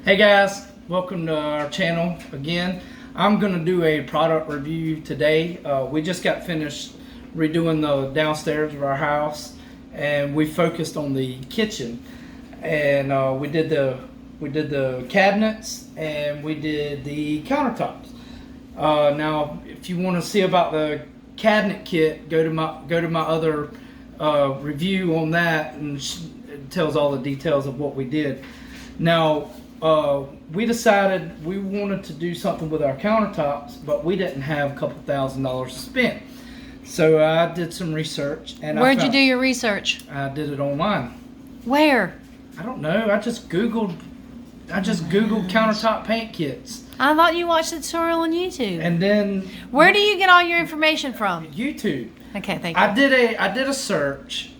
Hey guys, welcome to our channel again. I'm going to do a product review today. We just got finished redoing the downstairs of our house, and we focused on the kitchen. And we did the cabinets and we did the countertops. Now, if you want to see about the cabinet kit, go to my other review on that, and it tells all the details of what we did. Now, we decided we wanted to do something with our countertops, but we didn't have a couple $1,000s to spend. So I did some research. And Where'd you do your research? I did it online. Where? I don't know. I just Googled countertop paint kits. I thought you watched the tutorial on YouTube. And then where do you get all your information from? YouTube. Okay, thank you. I did a search,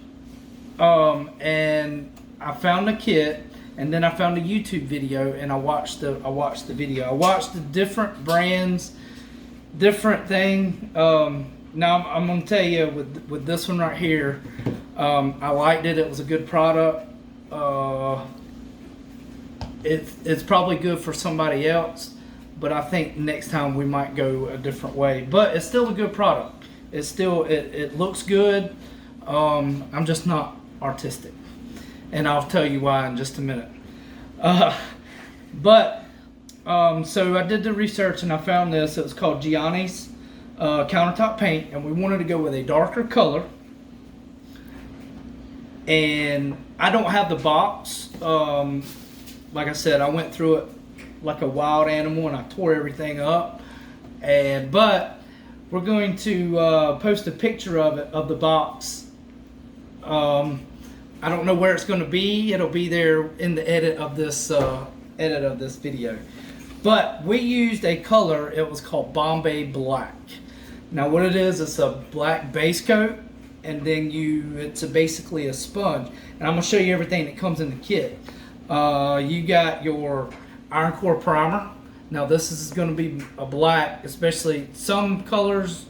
and I found a kit. And then I found a YouTube video, and I watched the video. I watched the different brands, different thing. Now I'm gonna tell you with this one right here, I liked it. It was a good product. It's probably good for somebody else, but I think next time we might go a different way. But it's still a good product. It's still it looks good. I'm just not artistic. And I'll tell you why in just a minute. So I did the research and I found this. It was called Giani's countertop paint, and we wanted to go with a darker color. And I don't have the box. Like I said, I went through it like a wild animal and I tore everything up. But we're going to post a picture of the box. I don't know where it's going to be. It'll be there in the edit of this video. But we used a color. It was called Bombay Black. Now what it is, it's a black base coat, and then it's basically a sponge. And I'm going to show you everything that comes in the kit. You got your iron core primer. Now this is going to be a black, especially some colors.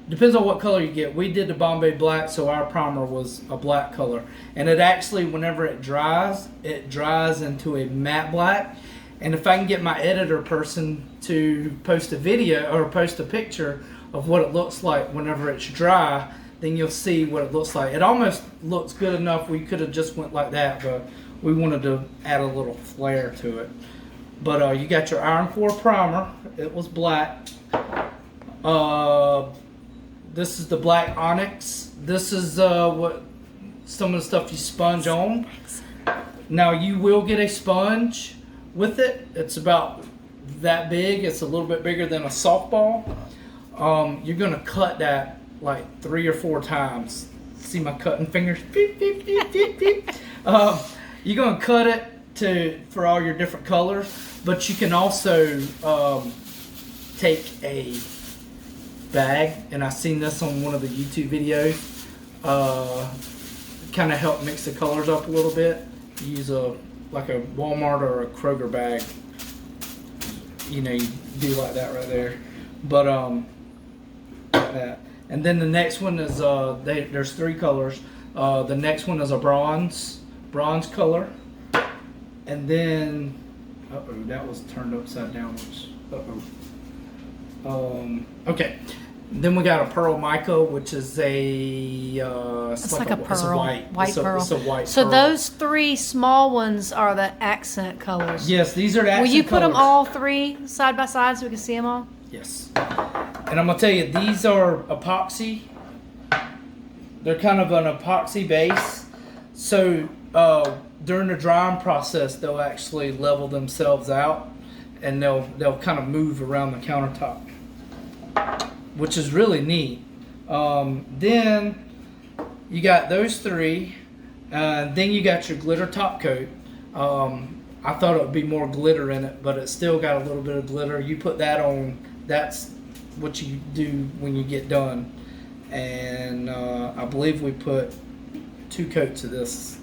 Depends on what color you get. We did the Bombay Black, so our primer was a black color. And it actually, whenever it dries into a matte black. And if I can get my editor person to post a video or post a picture of what it looks like whenever it's dry, then you'll see what it looks like. It almost looks good enough. We could have just went like that, but we wanted to add a little flair to it. But you got your iron core primer. It was black. This is the black onyx. This is what some of the stuff you sponge on. Now you will get a sponge with it. It's about that big. It's a little bit bigger than a softball. You're gonna cut that like 3 or 4 times. See my cutting fingers? Beep, beep, beep, beep, beep. You're gonna cut it for all your different colors, but you can also take a bag, and I seen this on one of the YouTube videos, kind of help mix the colors up a little bit. Use like a Walmart or a Kroger bag, you do like that right there. But like that. And then the next one is there's 3 colors. The next one is a bronze color, and then that was turned upside down. Okay. Then we got a pearl mica, which is it's like a pearl. White pearl. It's a white so pearl. Those 3 small ones are the accent colors. Yes, these are the accent colors. Will you put them all 3 side by side so we can see them all? Yes. And I'm gonna tell you, these are epoxy. They're kind of an epoxy base. So during the drying process, they'll actually level themselves out, and they'll kind of move around the countertop, which is really neat. Then you got those 3. Then you got your glitter top coat. I thought it would be more glitter in it, but it still got a little bit of glitter. You put that on. That's what you do when you get done. And I believe we put 2 coats of this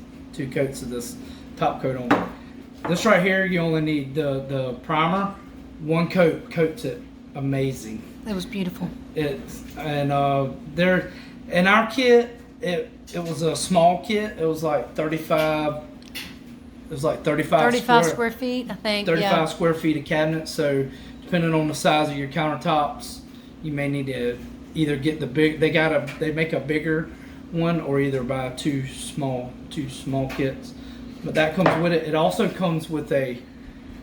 top coat on. This right here, you only need the primer. 1 coat coats it amazing. It was beautiful. There in our kit, it was a small kit. It was like 35 it was like 35 35 square feet, I think. 35 Yeah. square feet of cabinets. So depending on the size of your countertops, you may need to either get the big. They make a bigger one, or either buy two small kits. But that comes with it. It also comes with a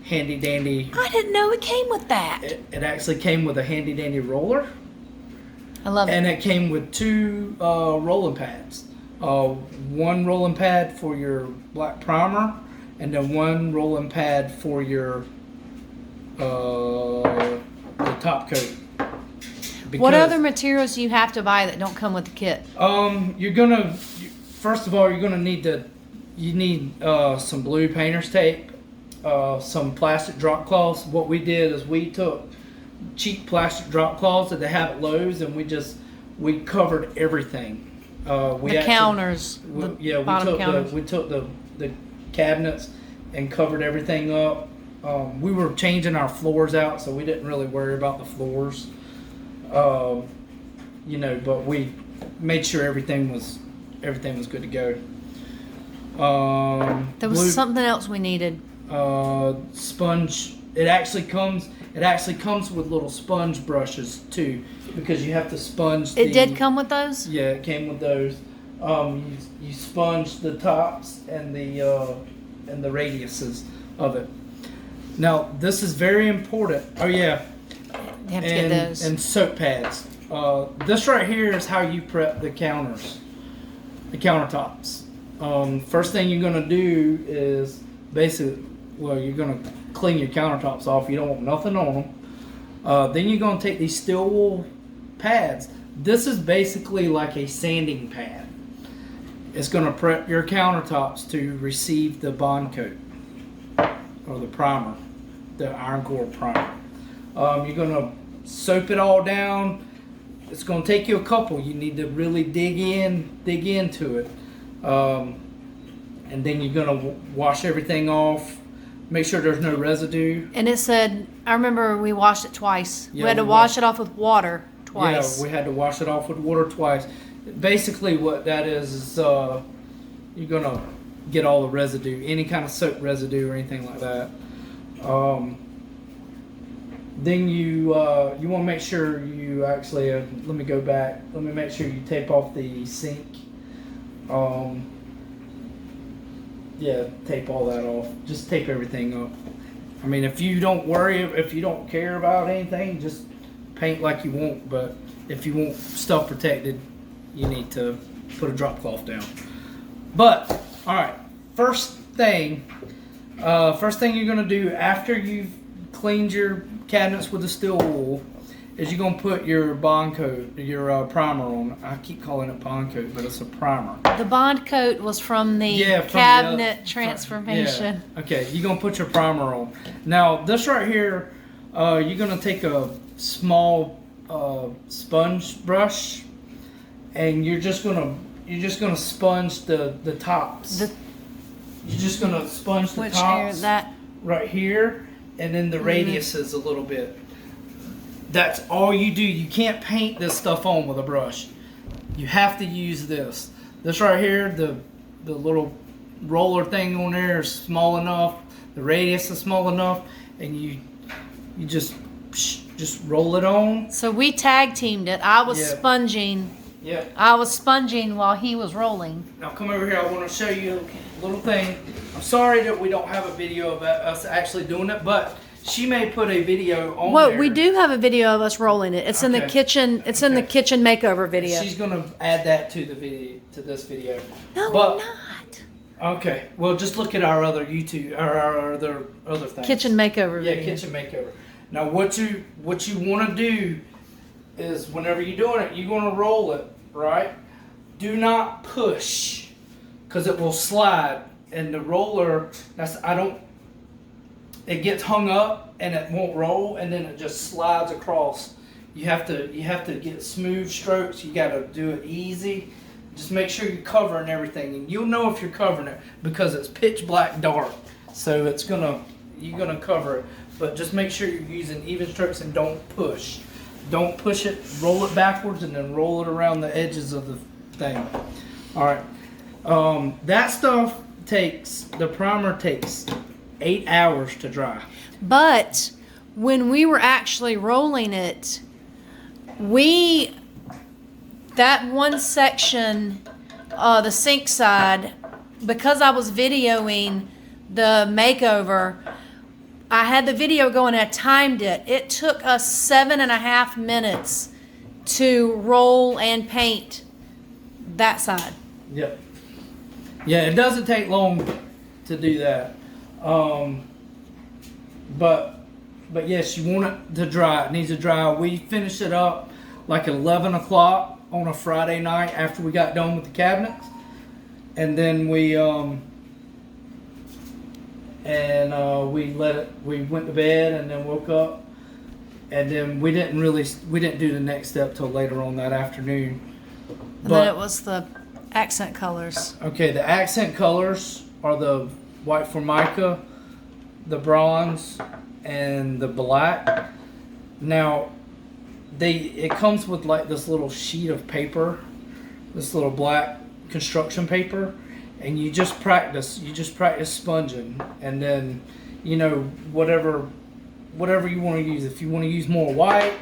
handy dandy. I didn't know it came with that. It actually came with a handy dandy roller. I love And it. it came with two rolling pads. One rolling pad for your black primer, and then one rolling pad for your the top coat. What other materials do you have to buy that don't come with the kit? First of all, you're gonna need some blue painter's tape, some plastic drop cloths. What we did is we took cheap plastic drop cloths that they have at Lowe's, and we covered everything. Counters. We took the cabinets and covered everything up. We were changing our floors out, so we didn't really worry about the floors. But we made sure everything was good to go. There was something else we needed. Sponge. It actually comes with little sponge brushes too, because you have to sponge. It did come with those? Yeah, it came with those. You sponge the tops and the radiuses of it. Now this is very important. Oh yeah. You have to get those. And soap pads. This right here is how you prep the countertops. First thing you're gonna do is you're gonna clean your countertops off. You don't want nothing on them. Then you're gonna take these steel wool pads. This is basically like a sanding pad. It's gonna prep your countertops to receive the bond coat or the primer, the iron core primer. You're gonna soap it all down. It's gonna take you a couple. You need to really dig into it, and then you're gonna wash everything off. Make sure there's no residue. And it said, I remember we washed it twice. Yeah, we had to wash it off with water twice. Yeah, we had to wash it off with water twice. Basically, what that is you're gonna get all the residue, any kind of soap residue or anything like that. Then you want to make sure you actually let me go back. Let me make sure you tape off the sink. Tape all that off. Just tape everything up. I mean, if you don't care about anything, just paint like you want. But if you want stuff protected, you need to put a drop cloth down. But all right, first thing you're gonna do after you've cleaned your cabinets with the steel wool is you're gonna put your bond coat, your primer on. I keep calling it bond coat, but it's a primer. The bond coat was from the cabinet transformation. Yeah. Okay, you're gonna put your primer on. Now this right here, you're gonna take a small sponge brush, and you're just gonna sponge the tops. You're just gonna sponge the tops right here, and then the radiuses a little bit. That's all you do. You can't paint this stuff on with a brush. You have to use this. This right here, the little roller thing on there is small enough. The radius is small enough, and you just roll it on. So we tag teamed it. I was sponging. Yeah. I was sponging while he was rolling. Now come over here. I want to show you a little thing. I'm sorry that we don't have a video of us actually doing it, but she may put a video on there. We do have a video of us rolling it. It's in the kitchen. It's in the kitchen makeover video. She's gonna add that to the video, to this video. No, we're not. Okay. Well, just look at our other YouTube, or our other things. Kitchen makeover video. Yeah, kitchen makeover. Now, what you want to do is whenever you're doing it, you're gonna roll it, right? Do not push, because it will slide. And the roller, it gets hung up and it won't roll, and then it just slides across. You have to get smooth strokes. You got to do it easy. Just make sure you're covering everything, and you'll know if you're covering it because it's pitch black dark. So you're gonna cover it, but just make sure you're using even strokes and don't push. Don't push it. Roll it backwards and then roll it around the edges of the thing. All right. That stuff takes 8 hours to dry. But when we were actually rolling it, that one section, the sink side, because I was videoing the makeover, I had the video going and I timed it. It took us 7.5 minutes to roll and paint that side. Yep. Yeah, it doesn't take long to do that. But yes, you want it to dry. It needs to dry. We finished it up like at 11 o'clock on a Friday night after we got done with the cabinets. And then we went to bed and then woke up, and then we didn't do the next step till later on that afternoon. And then it was the accent colors. Okay, the accent colors are the white formica, the bronze, and the black. Now, it comes with like this little sheet of paper, this little black construction paper, and you just practice sponging, and then whatever you want to use. If you want to use more white,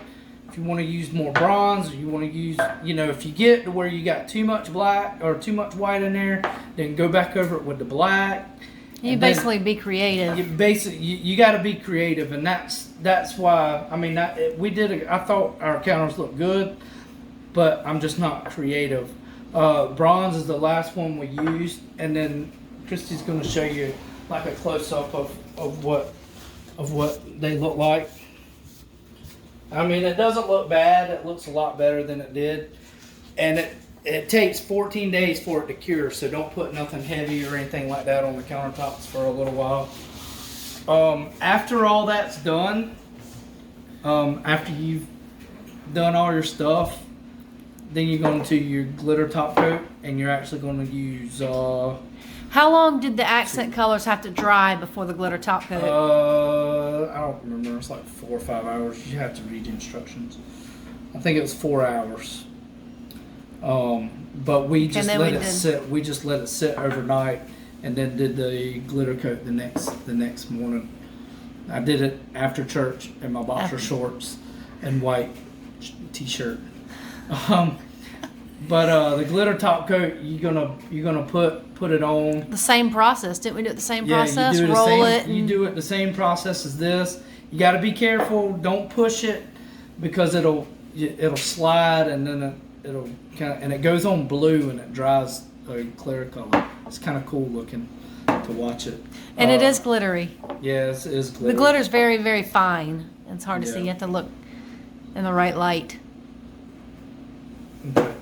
if you want to use more bronze, or you want to use, if you get to where you got too much black or too much white in there, then go back over it with the black. You basically be creative. You got to be creative, and that's why. I mean, I thought our counters looked good, but I'm just not creative. Bronze is the last one we used, and then Christy's going to show you like a close up of what they look like. I mean, it doesn't look bad. It looks a lot better than it did, and it takes 14 days for it to cure, so don't put nothing heavy or anything like that on the countertops for a little while. After all that's done, after you've done all your stuff, then you're going to your glitter top coat, and you're actually going to use... How long did the accent colors have to dry before the glitter top coat? I don't remember. It's like 4 or 5 hours. You have to read the instructions. I think it was 4 hours. But we just let it sit. We just let it sit overnight, and then did the glitter coat the next morning. I did it after church in my boxer shorts and white t-shirt. But the glitter top coat, you're gonna put it on. The same process, didn't we do it the same process? You do Roll it. You do it the same process as this. You got to be careful. Don't push it, because it'll slide, and then it'll and it goes on blue and it dries a clear color. It's kind of cool looking to watch it. And it is glittery. Yes, it is glittery. The glitter's very, very fine. It's hard to see. You have to look in the right light. Okay.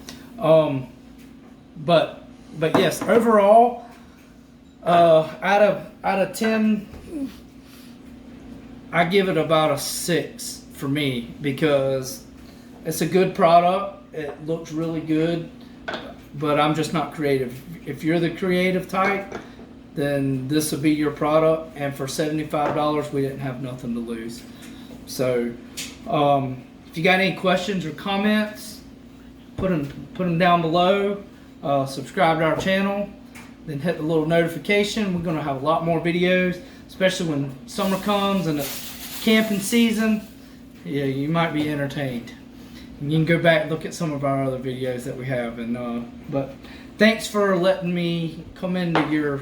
But yes, overall, out of 10, I give it about a 6 for me, because it's a good product. It looks really good, but I'm just not creative. If you're the creative type, then this will be your product. And for $75, we didn't have nothing to lose. So, if you got any questions or comments, put them down below. Subscribe to our channel, then hit the little notification. We're going to have a lot more videos, especially when summer comes and it's camping season. Yeah, you might be entertained. And you can go back and look at some of our other videos that we have. But thanks for letting me come into your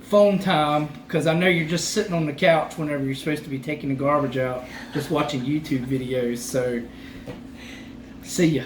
phone time, because I know you're just sitting on the couch whenever you're supposed to be taking the garbage out, just watching YouTube videos. So, see ya.